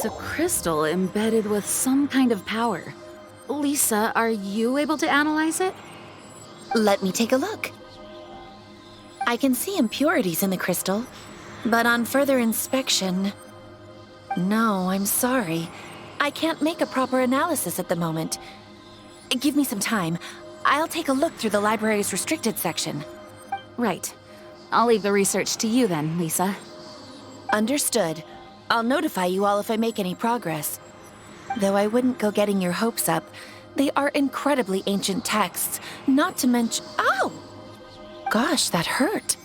It's a crystal embedded with some kind of power. Lisa, are you able to analyze it? Let me take a look. I can see impurities in the crystal, but on further inspection... No, I'm sorry. I can't make a proper analysis at the moment. Give me some time. I'll take a look through the library's restricted section. Right. I'll leave the research to you then, Lisa. Understood. I'll notify you all if I make any progress. Though I wouldn't go getting your hopes up. They are incredibly ancient texts, not to mention... Ow! Gosh, that hurt.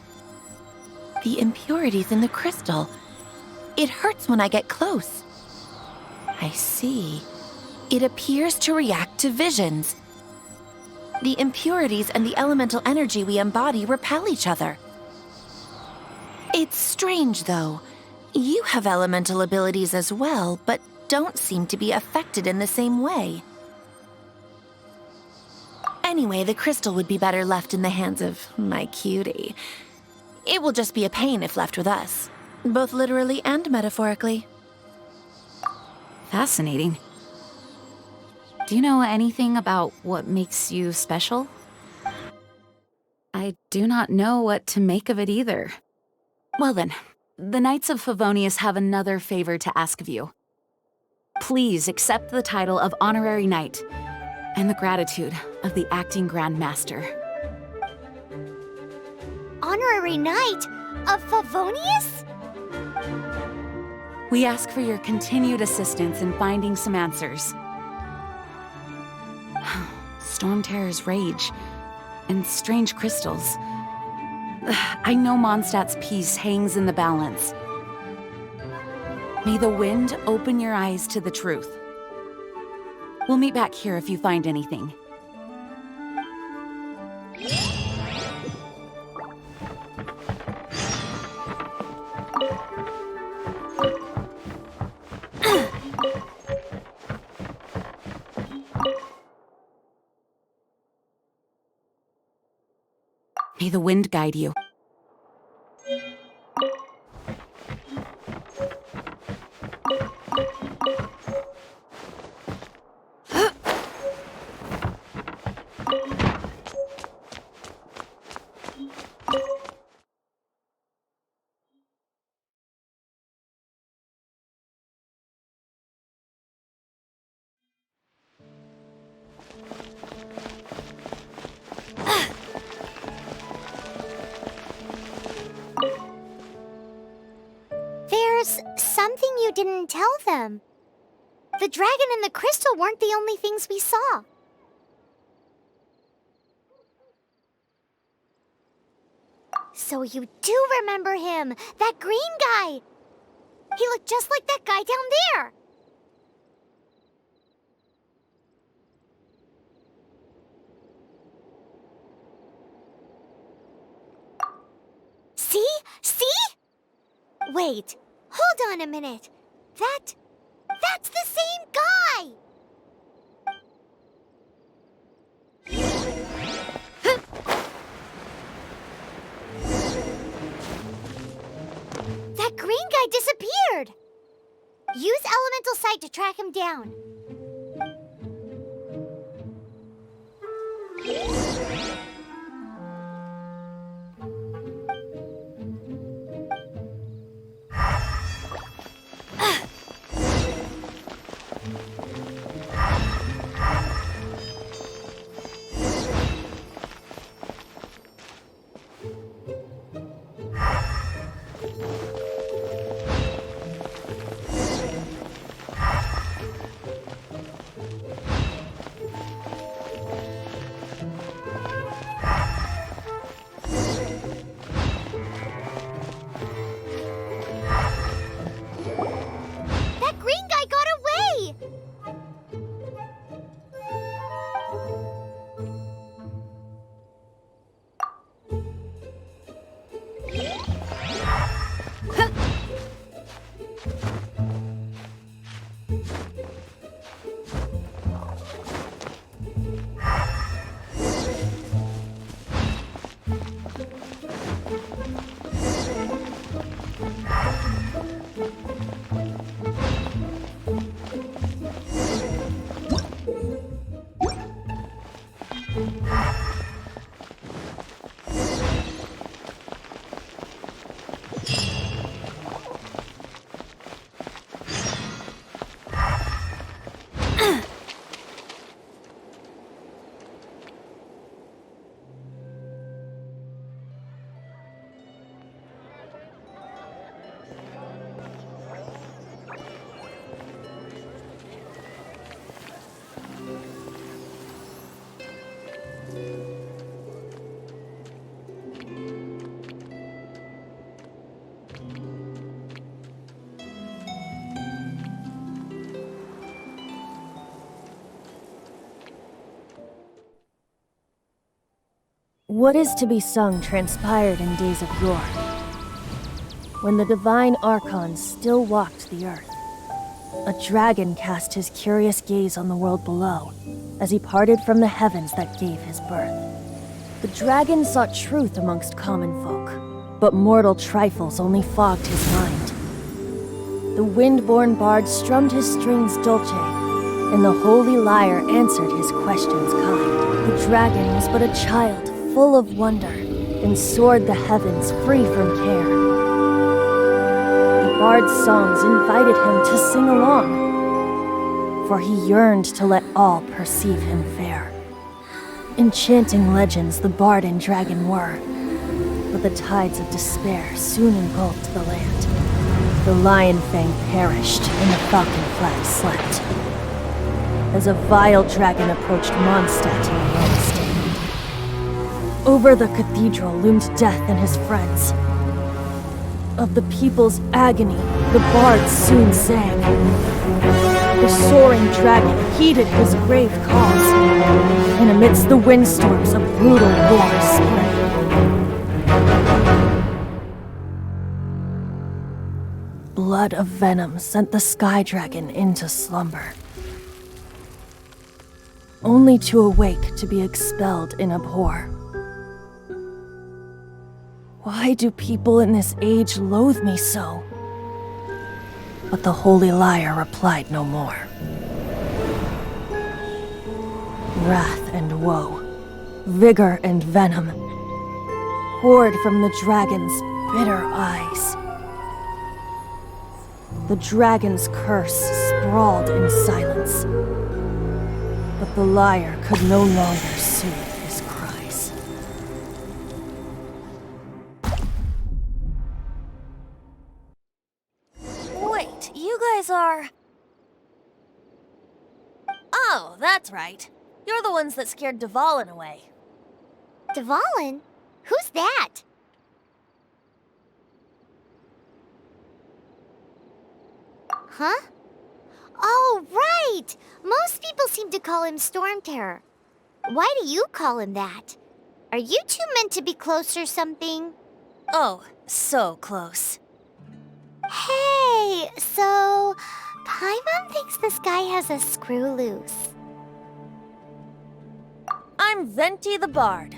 The impurities in the crystal. It hurts when I get close. I see. It appears to react to visions. The impurities and the elemental energy we embody repel each other. It's strange, though. You have elemental abilities as well, but don't seem to be affected in the same way. Anyway, the crystal would be better left in the hands of my cutie. It will just be a pain if left with us, both literally and metaphorically. Fascinating. Do you know anything about what makes you special? I do not know what to make of it either. Well then, the Knights of Favonius have another favor to ask of you. Please accept the title of Honorary Knight and the gratitude of the Acting Grand Master. Honorary Knight of Favonius? We ask for your continued assistance in finding some answers. Storm Terror's rage and strange crystals. I know Mondstadt's peace hangs in the balance. May the wind open your eyes to the truth. We'll meet back here if you find anything. May the wind guide you. There's something you didn't tell them. The dragon and the crystal weren't the only things we saw. So you do remember him, that green guy. He looked just like that guy down there. See? See? Wait, hold on a minute. That's the same guy! That green guy disappeared! Use elemental sight to track him down. What is to be sung transpired in days of yore, when the divine archons still walked the earth. A dragon cast his curious gaze on the world below, as he parted from the heavens that gave his birth. The dragon sought truth amongst common folk, but mortal trifles only fogged his mind. The wind-born bard strummed his strings dolce, and the holy lyre answered his questions kind. The dragon was but a child, full of wonder, and soared the heavens free from care. The bard's songs invited him to sing along, for he yearned to let all perceive him fair. Enchanting legends the bard and dragon were, but the tides of despair soon engulfed the land. The lion fang perished, and the falcon flag slept, as a vile dragon approached Mondstadt in a lone stand. Over the cathedral loomed death and his friends. Of the people's agony, the bard soon sang. The soaring dragon heeded his grave cause, and amidst the windstorms a brutal war spread. Blood of venom sent the sky dragon into slumber, only to awake to be expelled in abhor. Why do people in this age loathe me so? But the holy lyre replied no more. Wrath and woe, vigor and venom, poured from the dragon's bitter eyes. The dragon's curse sprawled in silence, but the lyre could no longer soothe his cries. Wait, you guys are... Oh, that's right. You're the ones that scared Dvalin away. Dvalin? Who's that? Huh? Oh, right! Most people seem to call him Storm Terror. Why do you call him that? Are you two meant to be close or something? Oh, so close. Hey, so... Paimon thinks this guy has a screw loose. I'm Venti the Bard.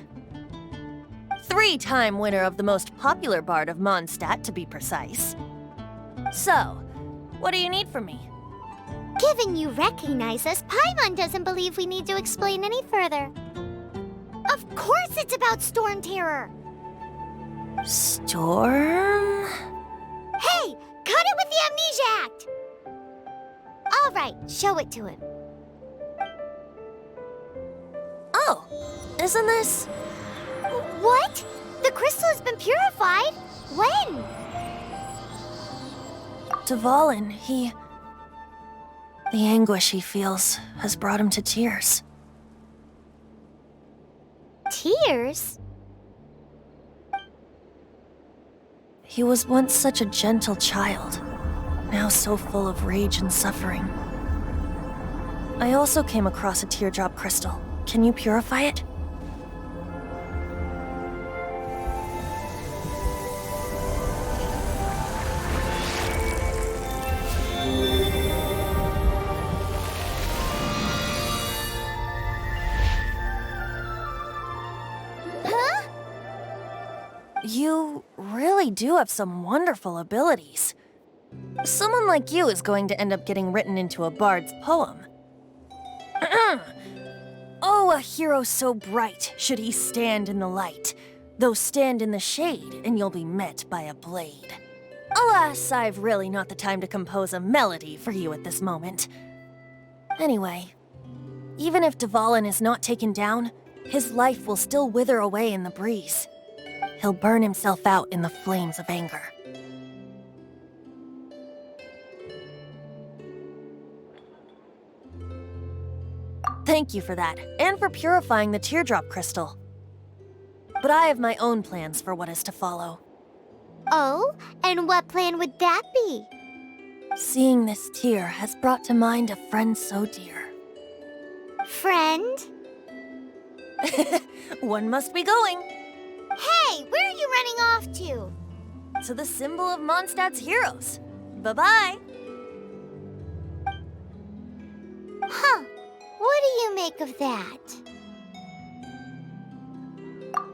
3-time winner of the most popular bard of Mondstadt, to be precise. So, what do you need from me? Given you recognize us, Paimon doesn't believe we need to explain any further. Of course it's about Storm Terror! Storm? Hey! Cut it with the Amnesia Act! Alright, show it to him. Oh, isn't this... What? The crystal has been purified? When? Dvalin, the anguish he feels has brought him to tears. Tears? He was once such a gentle child, now so full of rage and suffering. I also came across a teardrop crystal. Can you purify it? You really do have some wonderful abilities. Someone like you is going to end up getting written into a bard's poem. Oh, a hero so bright should he stand in the light, though stand in the shade and you'll be met by a blade. Alas, I've really not the time to compose a melody for you at this moment. Anyway, even if Dvalin is not taken down, his life will still wither away in the breeze. He'll burn himself out in the flames of anger. Thank you for that, and for purifying the teardrop crystal. But I have my own plans for what is to follow. Oh, and what plan would that be? Seeing this tear has brought to mind a friend so dear. Friend? One must be going. Hey, where are you running off to? To the symbol of Mondstadt's heroes. Bye-bye. Huh. What do you make of that?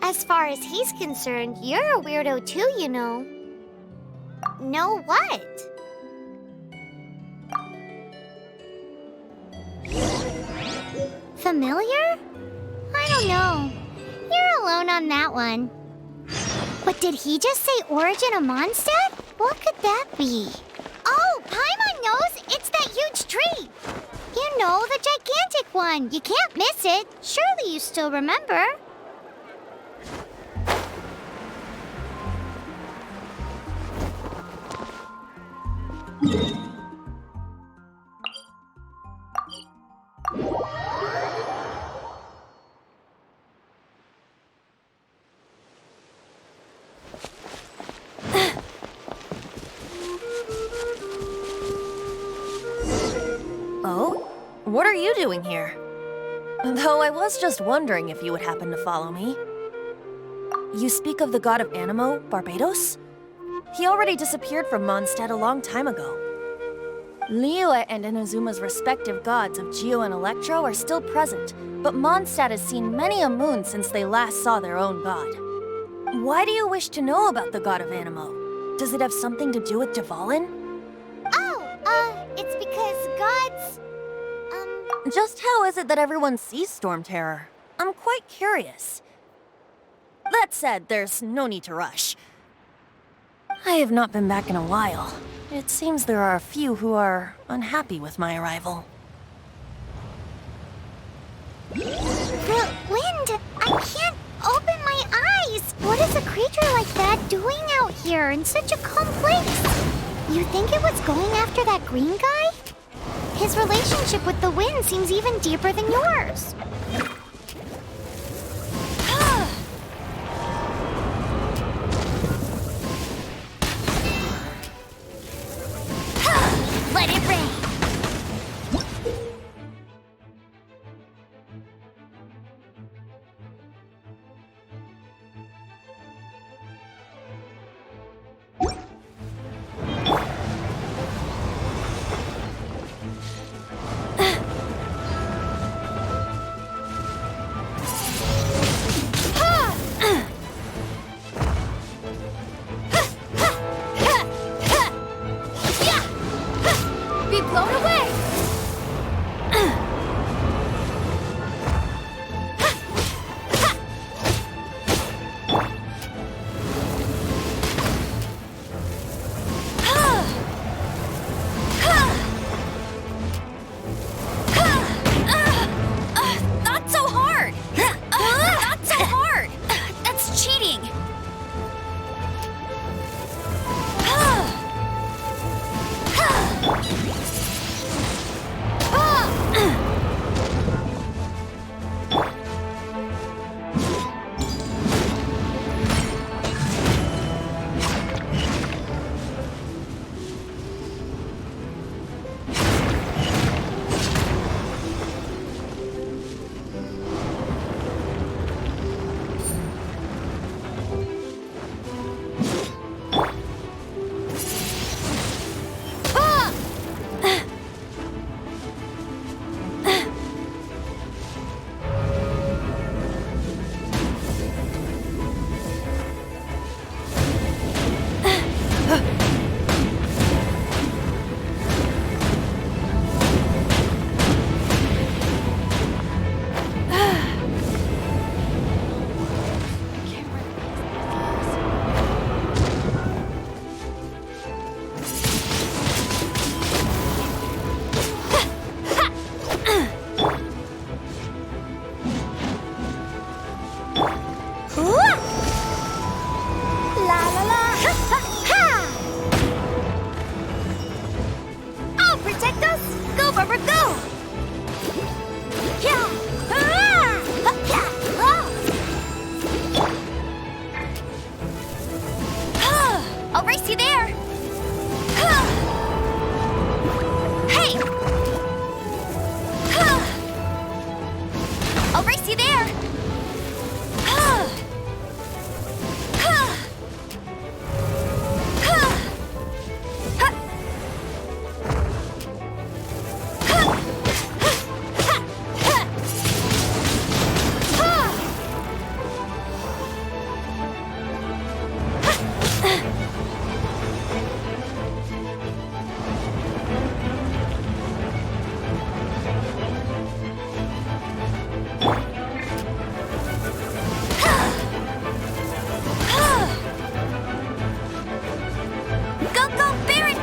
As far as he's concerned, you're a weirdo too, you know. Know what? Familiar? I don't know. You're alone on that one. But did he just say origin of Mondstadt? What could that be? Oh, Paimon knows! It's that huge tree! You know, the gigantic one. You can't miss it. Surely you still remember. Oh? What are you doing here? Though I was just wondering if you would happen to follow me. You speak of the god of Animo, Barbados? He already disappeared from Mondstadt a long time ago. Liyue and Inazuma's respective gods of Geo and Electro are still present, but Mondstadt has seen many a moon since they last saw their own god. Why do you wish to know about the god of Animo? Does it have something to do with Dvalin? It's because gods... Just how is it that everyone sees Storm Terror? I'm quite curious. That said, there's no need to rush. I have not been back in a while. It seems there are a few who are unhappy with my arrival. The wind! I can't open my eyes! What is a creature like that doing out here in such a calm place? You think it was going after that green guy? His relationship with the wind seems even deeper than yours. Let it rain! Be blown away! Not so hard! Not so hard! That's cheating!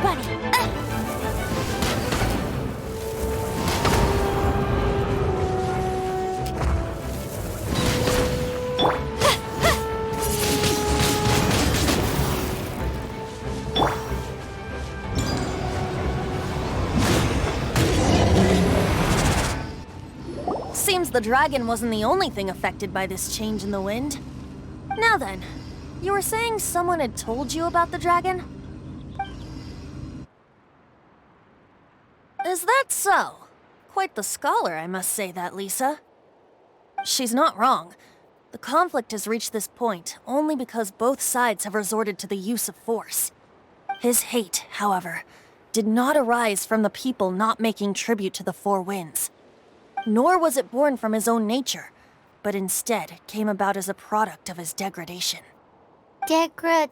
buddy. Seems the dragon wasn't the only thing affected by this change in the wind. Now then, you were saying someone had told you about the dragon? Is that so? Quite the scholar, I must say that, Lisa. She's not wrong. The conflict has reached this point only because both sides have resorted to the use of force. His hate, however, did not arise from the people not making tribute to the Four Winds. Nor was it born from his own nature, but instead came about as a product of his degradation. Degradation?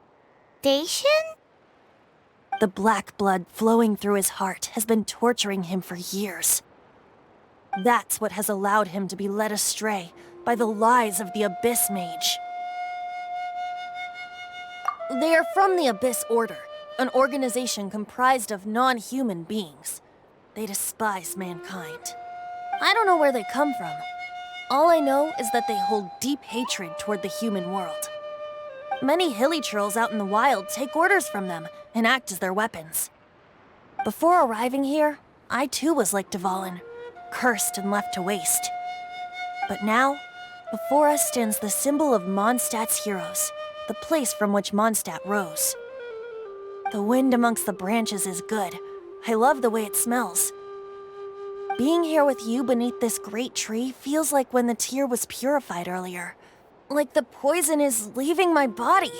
The black blood flowing through his heart has been torturing him for years. That's what has allowed him to be led astray by the lies of the Abyss Mage. They are from the Abyss Order, an organization comprised of non-human beings. They despise mankind. I don't know where they come from. All I know is that they hold deep hatred toward the human world. Many hilly trolls out in the wild take orders from them and act as their weapons. Before arriving here, I too was like Dvalin, cursed and left to waste. But now, before us stands the symbol of Mondstadt's heroes, the place from which Mondstadt rose. The wind amongst the branches is good. I love the way it smells. Being here with you beneath this great tree feels like when the tear was purified earlier. Like the poison is leaving my body.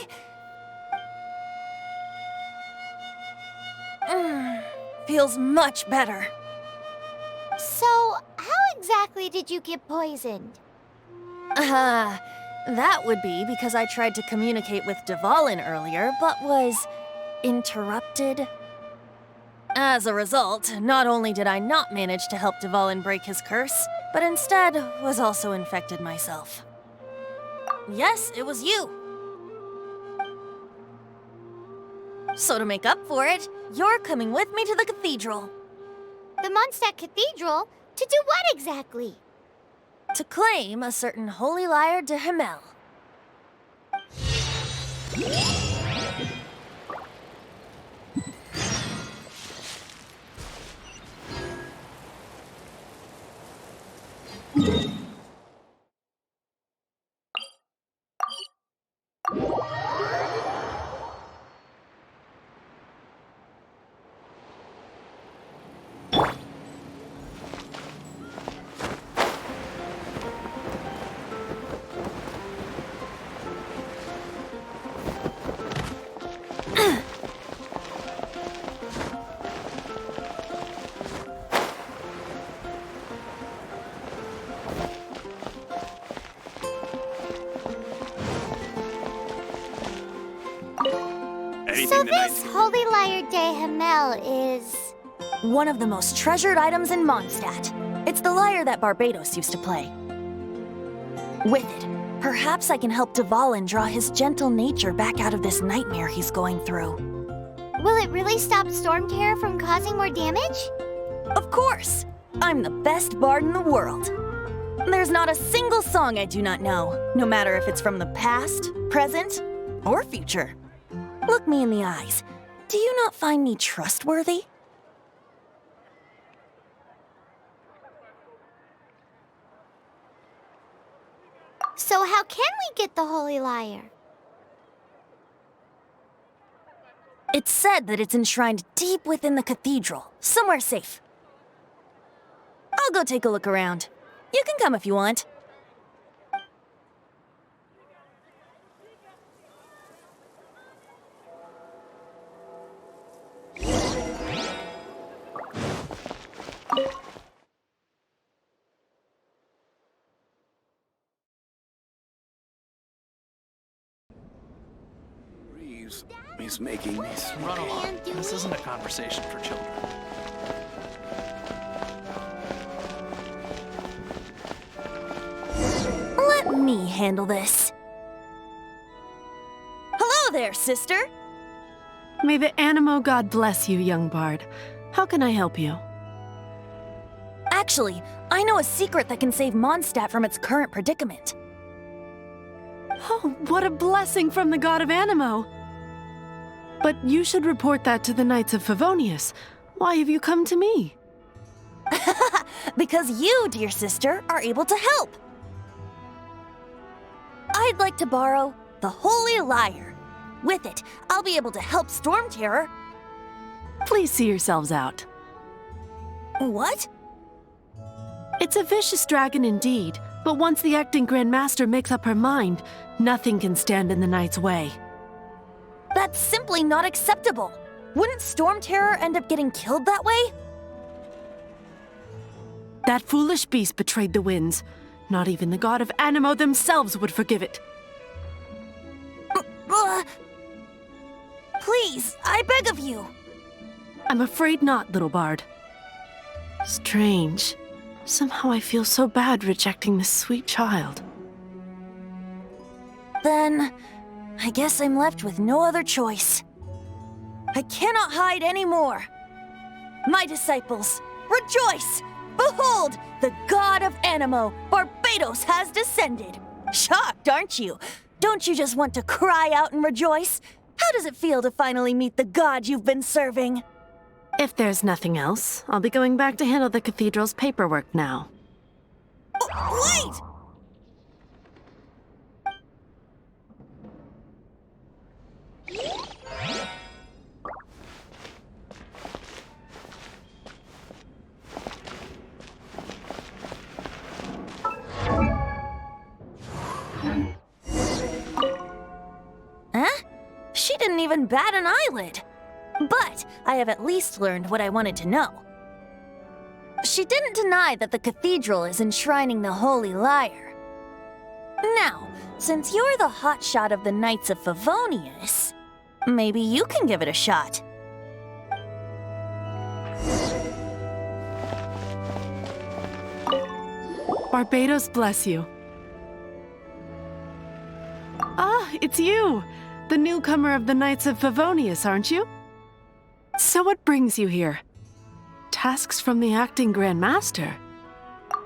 Feels much better. So, how exactly did you get poisoned? That would be because I tried to communicate with Dvalin earlier, but was interrupted. As a result, not only did I not manage to help Dvalin break his curse, but instead was also infected myself. Yes, it was you. So to make up for it, you're coming with me to the cathedral. The Mondstadt Cathedral? To do what exactly? To claim a certain holy lyre de Himmel. So this holy lyre de Himmel is... one of the most treasured items in Mondstadt. It's the lyre that Barbados used to play. With it, perhaps I can help Dvalin draw his gentle nature back out of this nightmare he's going through. Will it really stop Storm Terror from causing more damage? Of course! I'm the best bard in the world. There's not a single song I do not know, no matter if it's from the past, present, or future. Look me in the eyes. Do you not find me trustworthy? So how can we get the holy lyre? It's said that it's enshrined deep within the cathedral, somewhere safe. I'll go take a look around. You can come if you want. He's making this. Run along. This isn't a conversation for children. Let me handle this. Hello there, sister. May the Animo God bless you, young bard. How can I help you? Actually, I know a secret that can save Mondstadt from its current predicament. Oh, what a blessing from the god of Animo! But you should report that to the Knights of Favonius. Why have you come to me? Because you, dear sister, are able to help. I'd like to borrow the Holy Lyre. With it, I'll be able to help Storm Terror. Please see yourselves out. What? It's a vicious dragon indeed, but once the acting Grand Master makes up her mind, nothing can stand in the Knight's way. That's simply not acceptable. Wouldn't Storm Terror end up getting killed that way? That foolish beast betrayed the winds. Not even the god of Animo themselves would forgive it. Please, I beg of you. I'm afraid not, little bard. Strange. Somehow I feel so bad rejecting this sweet child. Then, I guess I'm left with no other choice. I cannot hide anymore. My disciples, rejoice! Behold, the god of Animo, Barbados, has descended. Shocked, aren't you? Don't you just want to cry out and rejoice? How does it feel to finally meet the god you've been serving? If there's nothing else, I'll be going back to handle the cathedral's paperwork now. Wait! Huh? She didn't even bat an eyelid. But I have at least learned what I wanted to know. She didn't deny that the cathedral is enshrining the Holy Lyre. Now, since you're the hotshot of the Knights of Favonius, maybe you can give it a shot. Barbados bless you. Ah, it's you! The newcomer of the Knights of Favonius, aren't you? So what brings you here? Tasks from the acting Grand Master?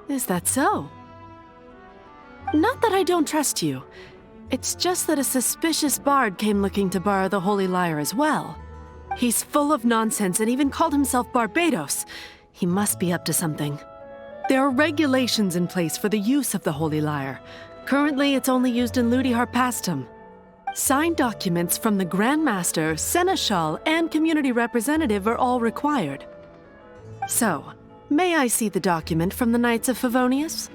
Is that so? Not that I don't trust you. It's just that a suspicious bard came looking to borrow the Holy Lyre as well. He's full of nonsense and even called himself Barbados. He must be up to something. There are regulations in place for the use of the Holy Lyre. Currently, it's only used in Ludi Harpastum. Signed documents from the Grand Master, Seneschal, and community representative are all required. So, may I see the document from the Knights of Favonius?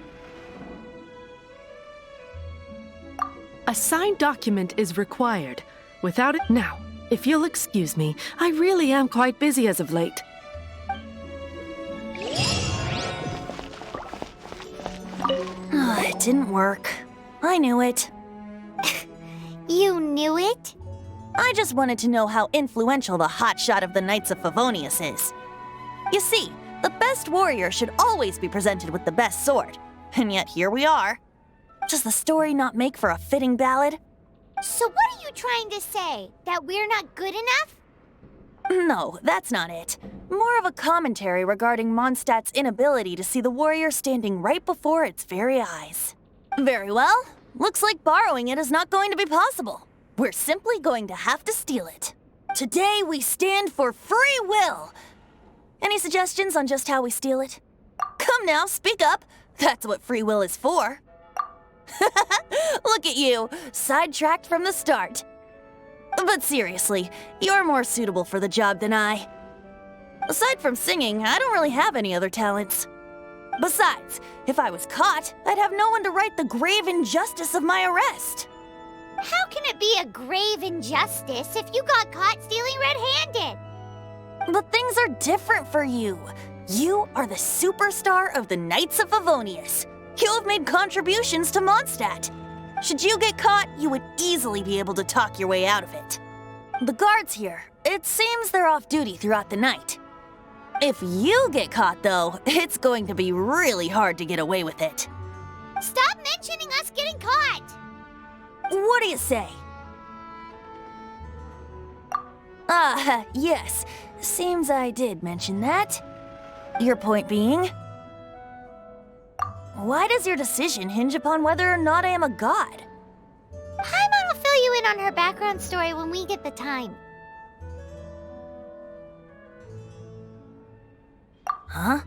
A signed document is required. Without it... Now, if you'll excuse me, I really am quite busy as of late. It didn't work. I knew it. You knew it? I just wanted to know how influential the hotshot of the Knights of Favonius is. You see, the best warrior should always be presented with the best sword. And yet here we are. Does the story not make for a fitting ballad? So what are you trying to say? That we're not good enough? No, that's not it. More of a commentary regarding Mondstadt's inability to see the warrior standing right before its very eyes. Very well. Looks like borrowing it is not going to be possible. We're simply going to have to steal it. Today we stand for free will. Any suggestions on just how we steal it? Come now, speak up. That's what free will is for. Look at you, sidetracked from the start. But seriously, you're more suitable for the job than I. Aside from singing, I don't really have any other talents. Besides, if I was caught, I'd have no one to right the grave injustice of my arrest. How can it be a grave injustice if you got caught stealing red-handed? But things are different for you. You are the superstar of the Knights of Favonius. You have made contributions to Mondstadt. Should you get caught, you would easily be able to talk your way out of it. The guards here, it seems they're off duty throughout the night. If you get caught, though, it's going to be really hard to get away with it. Stop mentioning us getting caught! What do you say? Yes. Seems I did mention that. Your point being? Why does your decision hinge upon whether or not I am a god? Paimon will fill you in on her background story when we get the time. Huh?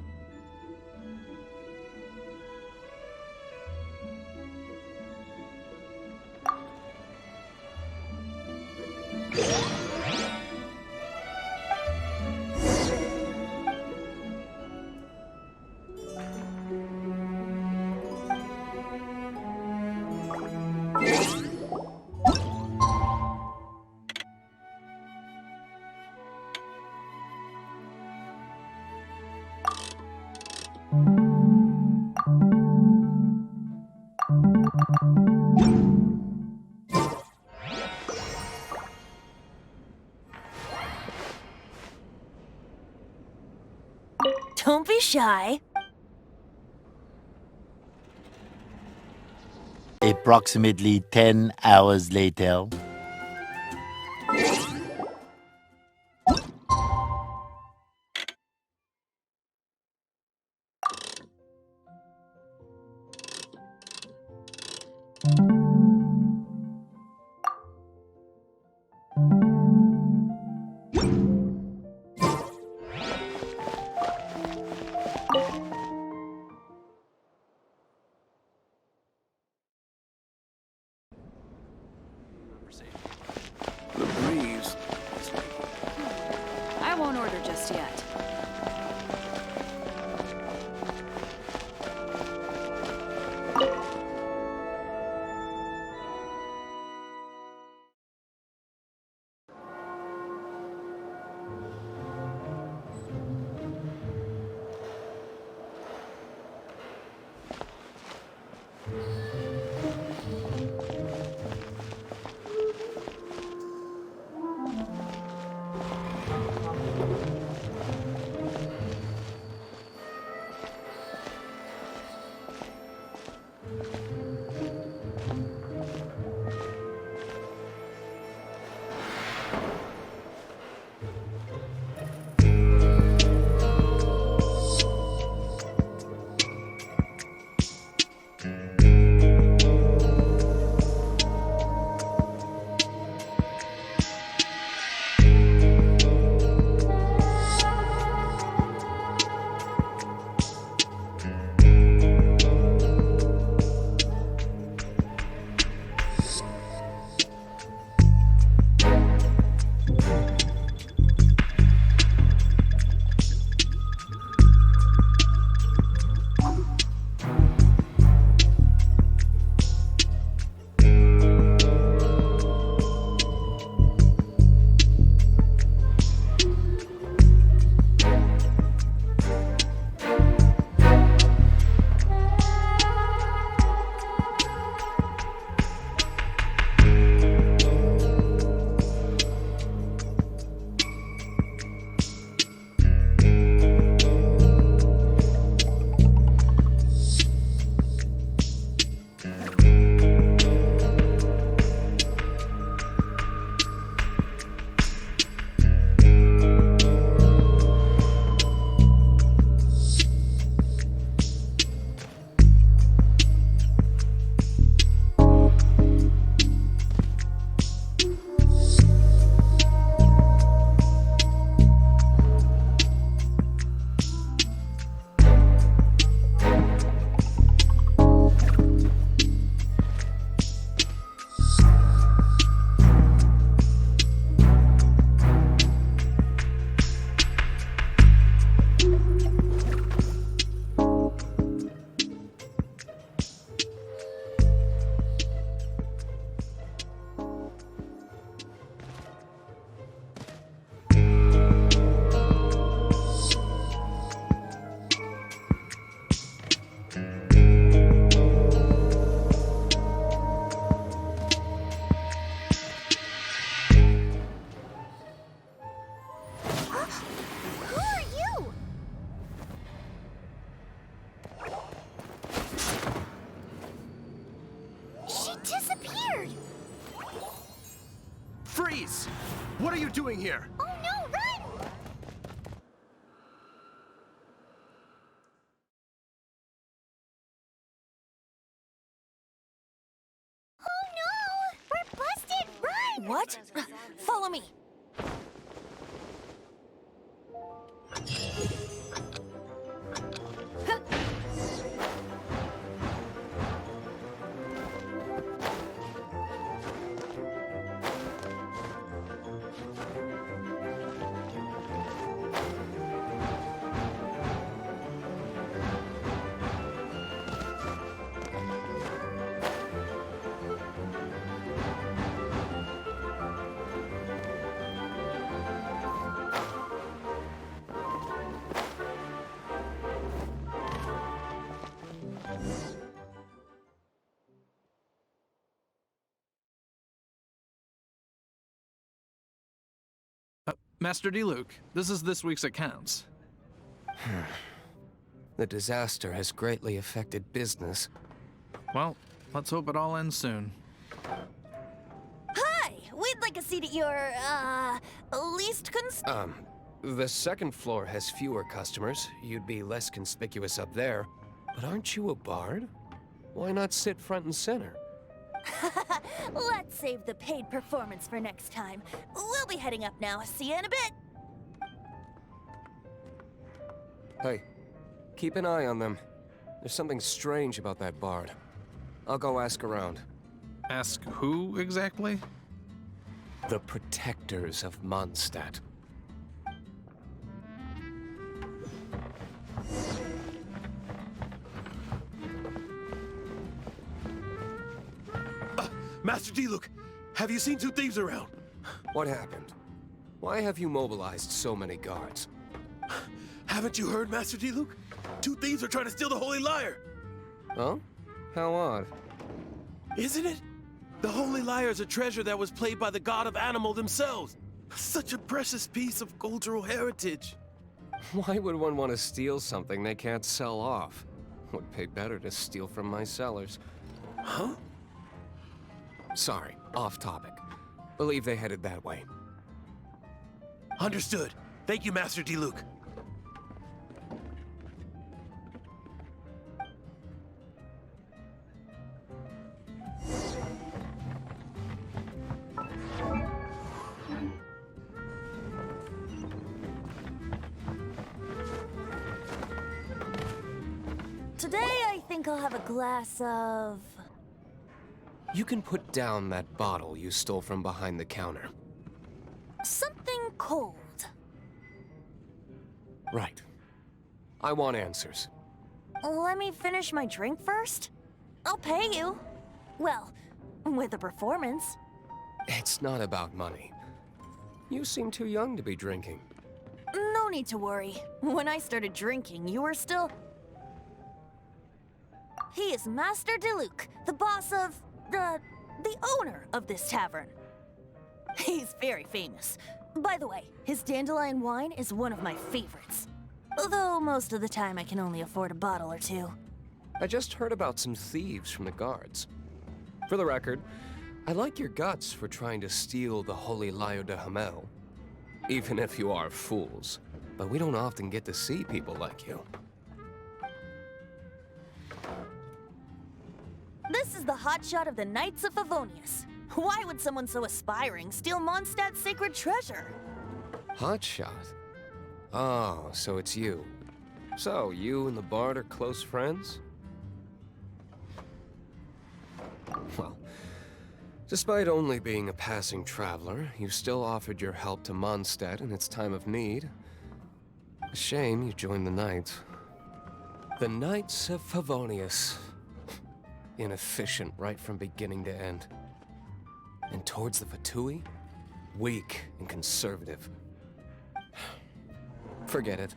Don't be shy. Approximately 10 hours later. The breeze. I won't order just yet. doing here? Oh no, run! Oh no! We're busted! Run! What? Follow me. Master D. Luke, this is this week's accounts. The disaster has greatly affected business. Well, let's hope it all ends soon. Hi! We'd like a seat at your, least The second floor has fewer customers. You'd be less conspicuous up there. But aren't you a bard? Why not sit front and center? Let's save the paid performance for next time. We'll be heading up now. See you in a bit. Hey, keep an eye on them. There's something strange about that bard. I'll go ask around. Ask who exactly? The protectors of Mondstadt. Master D. Luke, have you seen two thieves around? What happened? Why have you mobilized so many guards? Haven't you heard, Master D. Luke? Two thieves are trying to steal the Holy Lyre. Huh? How odd. Isn't it? The Holy Lyre is a treasure that was played by the god of animal themselves. Such a precious piece of cultural heritage. Why would one want to steal something they can't sell off? Would pay better to steal from my sellers. Huh? Sorry, off topic. Believe they headed that way. Understood. Thank you, Master D. Luke. Today, I think I'll have a glass of... You can put down that bottle you stole from behind the counter. something cold. Right. I want answers. Let me finish my drink first. I'll pay you. Well, with a performance. It's not about money. You seem too young to be drinking. No need to worry. When I started drinking, you were still... He is Master DeLuke, the boss of... the owner of this tavern. He's very famous. By the way, his dandelion wine is one of my favorites. Although most of the time I can only afford a bottle or two. I just heard about some thieves from the guards. For the record, I like your guts for trying to steal the Holy Lyre de Hamel. Even if you are fools. But we don't often get to see people like you. This is the hotshot of the Knights of Favonius. Why would someone so aspiring steal Mondstadt's sacred treasure? Hotshot? Oh, so it's you. So, you and the Bard are close friends? Well, despite only being a passing traveler, you still offered your help to Mondstadt in its time of need. A shame you joined the Knights. The Knights of Favonius. Inefficient right from beginning to end. And towards the Fatui, weak and conservative. Forget it.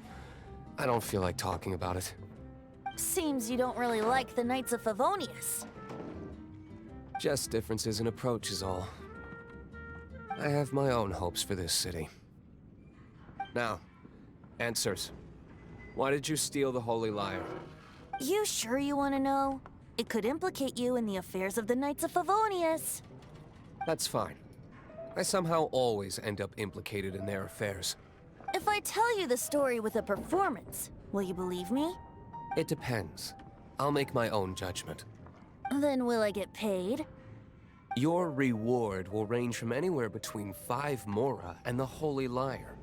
I don't feel like talking about it. Seems you don't really like the Knights of Favonius. Just differences in approach is all. I have my own hopes for this city. Now, answers. Why did you steal the Holy Lyre? You sure you want to know? It could implicate you in the affairs of the Knights of Favonius. That's fine. I somehow always end up implicated in their affairs. If I tell you the story with a performance, will you believe me? It depends. I'll make my own judgment. Then will I get paid? Your reward will range from anywhere between 5 mora and the Holy Liar.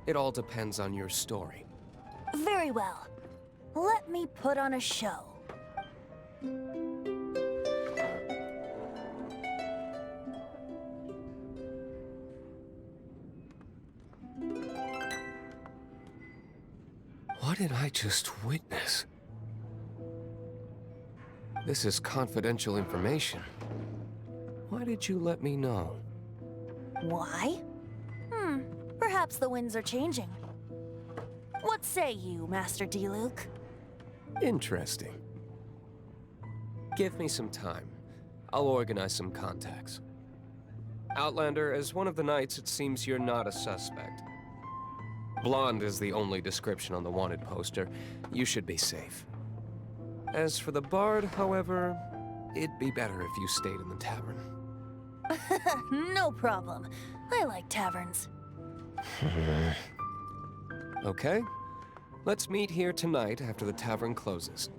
It all depends on your story. Very well. Let me put on a show. What did I just witness? This is confidential information. Why did you let me know? Why? Perhaps the winds are changing. What say you, Master D-Luke? Interesting. Give me some time. I'll organize some contacts. Outlander, as one of the knights, it seems you're not a suspect. Blonde is the only description on the wanted poster. You should be safe. As for the bard, however, it'd be better if you stayed in the tavern. No problem. I like taverns. Okay. Let's meet here tonight after the tavern closes.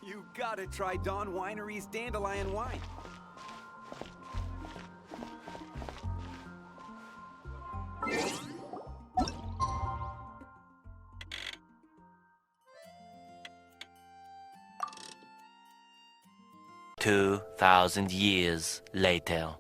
You gotta try Dawn Winery's Dandelion Wine. $2,000 years later.